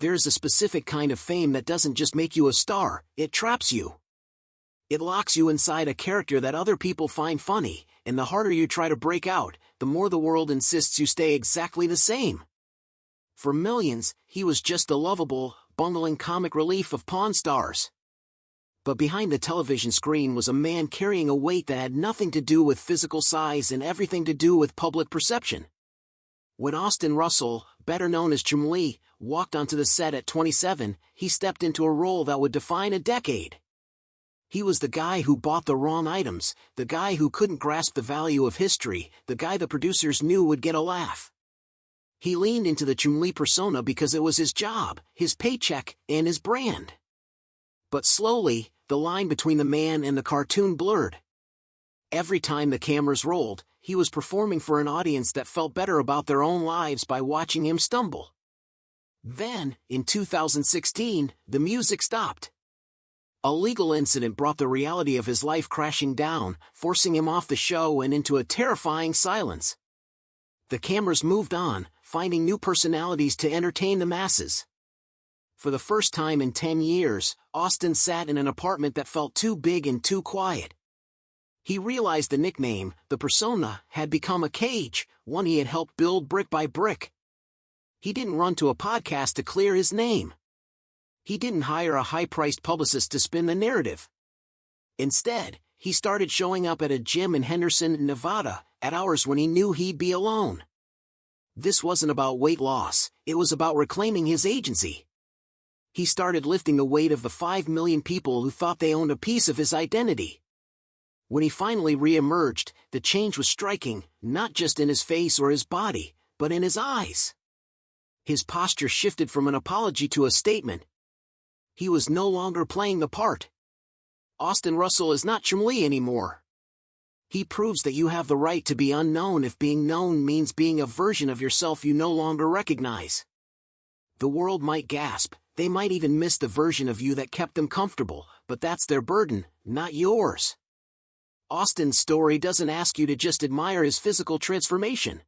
There's a specific kind of fame that doesn't just make you a star, it traps you. It locks you inside a character that other people find funny, and the harder you try to break out, the more the world insists you stay exactly the same. For millions, he was just the lovable, bungling comic relief of Pawn Stars. But behind the television screen was a man carrying a weight that had nothing to do with physical size and everything to do with public perception. When Austin Russell, better known as Chumlee, walked onto the set at 27, he stepped into a role that would define a decade. He was the guy who bought the wrong items, the guy who couldn't grasp the value of history, the guy the producers knew would get a laugh. He leaned into the Chumlee persona because it was his job, his paycheck, and his brand. But slowly, the line between the man and the cartoon blurred. Every time the cameras rolled, he was performing for an audience that felt better about their own lives by watching him stumble. Then, in 2016, the music stopped. A legal incident brought the reality of his life crashing down, forcing him off the show and into a terrifying silence. The cameras moved on, finding new personalities to entertain the masses. For the first time in 10 years, Austin sat in an apartment that felt too big and too quiet. He realized the nickname, the persona, had become a cage, one he had helped build brick by brick. He didn't run to a podcast to clear his name. He didn't hire a high-priced publicist to spin the narrative. Instead, he started showing up at a gym in Henderson, Nevada, at hours when he knew he'd be alone. This wasn't about weight loss, it was about reclaiming his agency. He started lifting the weight of the 5 million people who thought they owned a piece of his identity. When he finally re-emerged, the change was striking, not just in his face or his body, but in his eyes. His posture shifted from an apology to a statement. He was no longer playing the part. Austin Russell is not Chumlee anymore. He proves that you have the right to be unknown if being known means being a version of yourself you no longer recognize. The world might gasp, they might even miss the version of you that kept them comfortable, but that's their burden, not yours. Austin's story doesn't ask you to just admire his physical transformation.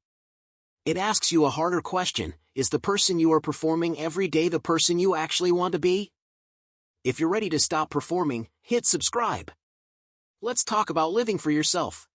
It asks you a harder question: is the person you are performing every day the person you actually want to be? If you're ready to stop performing, hit subscribe. Let's talk about living for yourself.